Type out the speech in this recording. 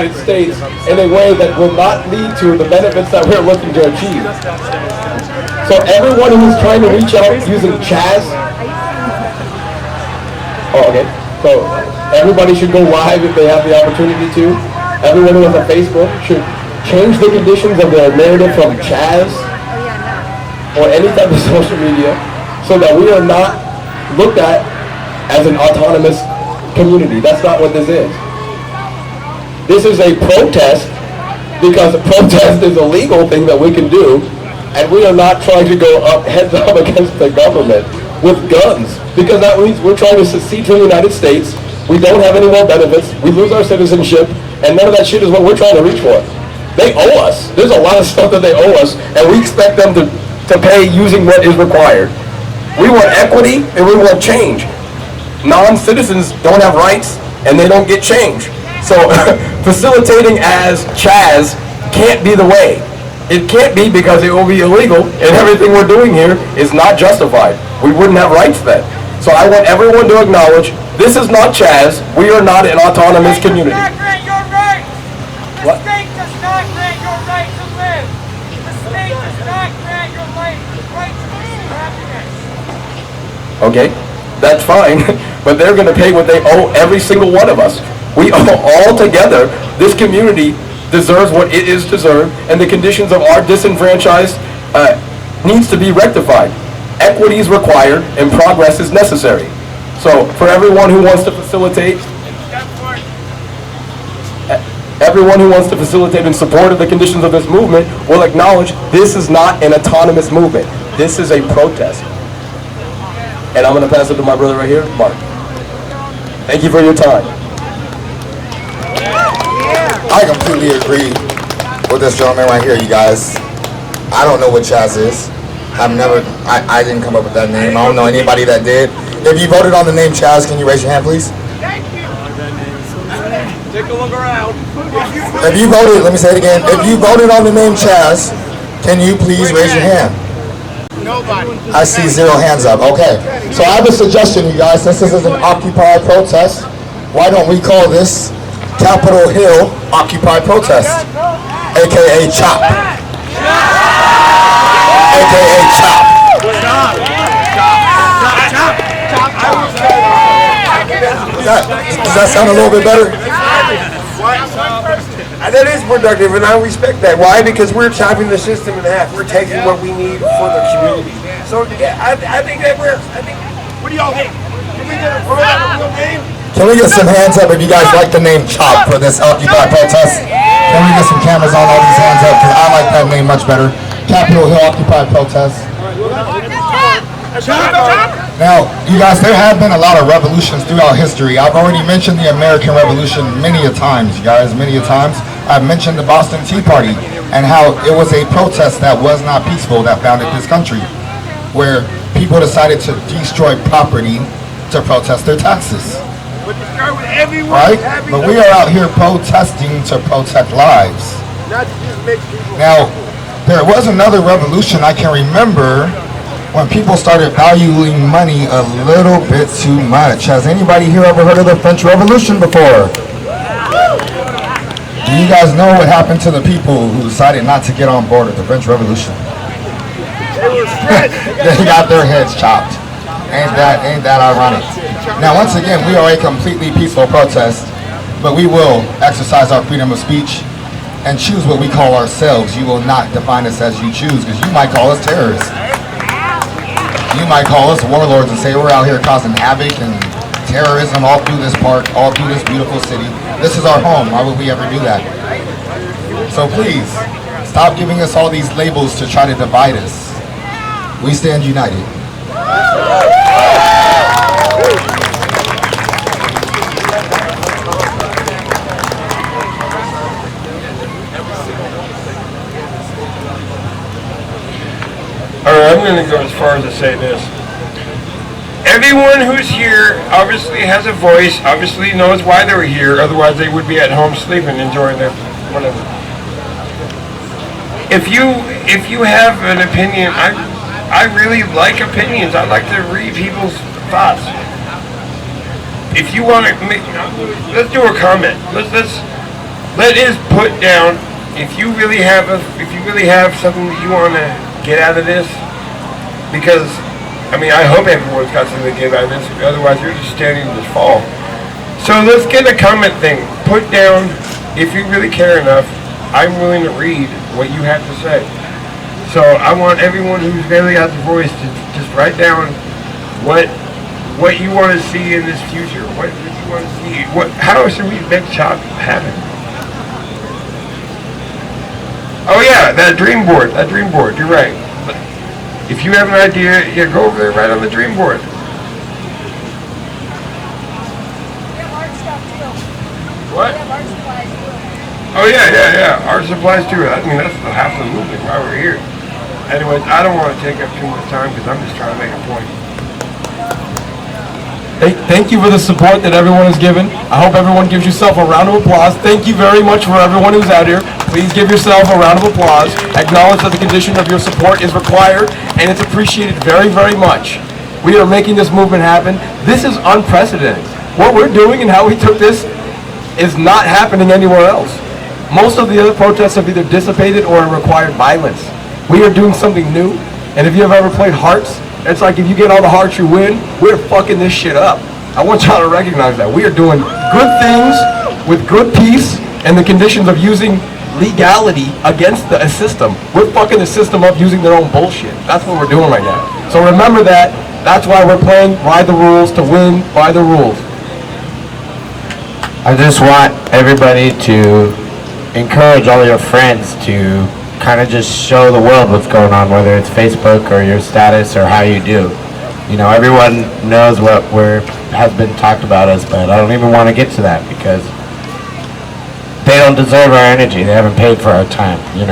United States in a way that will not lead to the benefits that we're looking to achieve. So everyone who's trying to reach out using Chaz, okay, so everybody should go live if they have the opportunity to. Everyone who has a Facebook should change the conditions of their narrative from Chaz or any type of social media so that we are not looked at as an autonomous community. That's not what this is. This is a protest because a protest is a legal thing that we can do, and we are not trying to go up heads up against the government with guns, because that means we're trying to secede from the United States. We don't have any more benefits. We lose our citizenship, and none of that shit is what we're trying to reach for. They owe us. There's a lot of stuff that they owe us, and we expect them to pay using what is required. We want equity, and we want change. Non-citizens don't have rights, and they don't get change. So facilitating as Chaz can't be the way. It can't be, because it will be illegal, and everything we're doing here is not justified. We wouldn't have rights then. So I want everyone to acknowledge this is not Chaz. We are not an autonomous community. The state does not grant your right. The What? state does not grant your right to live. The state does not grant your right to pursue happiness. Okay, that's fine, but they're going to pay what they owe every single one of us. We all together, this community deserves what it is deserved, and the conditions of our disenfranchised needs to be rectified. Equity is required, and progress is necessary. So for everyone who wants to facilitate, in support of the conditions of this movement will acknowledge this is not an autonomous movement. This is a protest. And I'm going to pass it to my brother right here, Mark. Thank you for your time. I completely agree with this gentleman right here, you guys. I don't know what Chaz is. I didn't come up with that name. I don't know anybody that did. If you voted on the name Chaz, can you raise your hand, please? Take a look around. If you voted, let me say it again. If you voted on the name Chaz, can you please raise your hand? Nobody. I see 0 hands up. Okay. So I have a suggestion, you guys. Since this is an Occupy protest, why don't we call this Capitol Hill Occupy Protest, aka CHOP, aka CHOP. Does that sound a little bit better? That is productive, and I respect that. Why? Because we're chopping the system in half. We're taking what we need for the community. So yeah, I think that works. What do y'all think? Can we get a real name? Can we get some hands up if you guys like the name CHOP for this Occupy protest? Can we get some cameras on all these hands up? Because I like that name much better. Capitol Hill Occupy protest. Now, you guys, there have been a lot of revolutions throughout history. I've already mentioned the American Revolution many a times, you guys, many a times. I've mentioned the Boston Tea Party and how it was a protest that was not peaceful that founded this country, where people decided to destroy property to protest their taxes. Right? But we are out here protesting to protect lives. Now, there was another revolution I can remember when people started valuing money a little bit too much. Has anybody here ever heard of the French Revolution before? Do you guys know what happened to the people who decided not to get on board with the French Revolution? They got their heads chopped. Ain't that ironic? Now, once again, we are a completely peaceful protest, but we will exercise our freedom of speech and choose what we call ourselves. You will not define us as you choose, because you might call us terrorists. You might call us warlords and say we're out here causing havoc and terrorism all through this park, all through this beautiful city. This is our home. Why would we ever do that? So please, stop giving us all these labels to try to divide us. We stand united. Alright, I'm going to go as far as to say this. Everyone who's here obviously has a voice, obviously knows why they're here, otherwise they would be at home sleeping, enjoying their whatever. If you have an opinion, I really like opinions. I like to read people's thoughts. If you want to make, let's do a comment. Let's let us put down, if you really have something that you want to get out of this, because, I mean, I hope everyone's got something to get out of this, otherwise you're just standing in this fall. So let's get a comment thing. Put down, if you really care enough, I'm willing to read what you have to say. So I want everyone who's really got the voice to just write down what you want to see in this future. What do you want to see? How should we make CHOP happen? Oh yeah, that dream board. You're right. If you have an idea, yeah, go over there right on the dream board. What? Oh yeah. Art supplies too. I mean, that's half the movement while we're here. Anyways, I don't want to take up too much time because I'm just trying to make a point. Thank you for the support that everyone has given. I hope everyone gives yourself a round of applause. Thank you very much for everyone who's out here. Please give yourself a round of applause. Acknowledge that the condition of your support is required, and it's appreciated very, very much. We are making this movement happen. This is unprecedented. What we're doing and how we took this is not happening anywhere else. Most of the other protests have either dissipated or required violence. We are doing something new, and if you have ever played Hearts, it's like if you get all the hearts you win, we're fucking this shit up. I want y'all to recognize that. We are doing good things with good peace and the conditions of using legality against the system. We're fucking the system up using their own bullshit. That's what we're doing right now. So remember that. That's why we're playing by the rules to win by the rules. I just want everybody to encourage all your friends to kind of just show the world what's going on, whether it's Facebook or your status or how you do. You know, everyone knows what has been talked about us, but I don't even want to get to that because they don't deserve our energy. They haven't paid for our time, you know.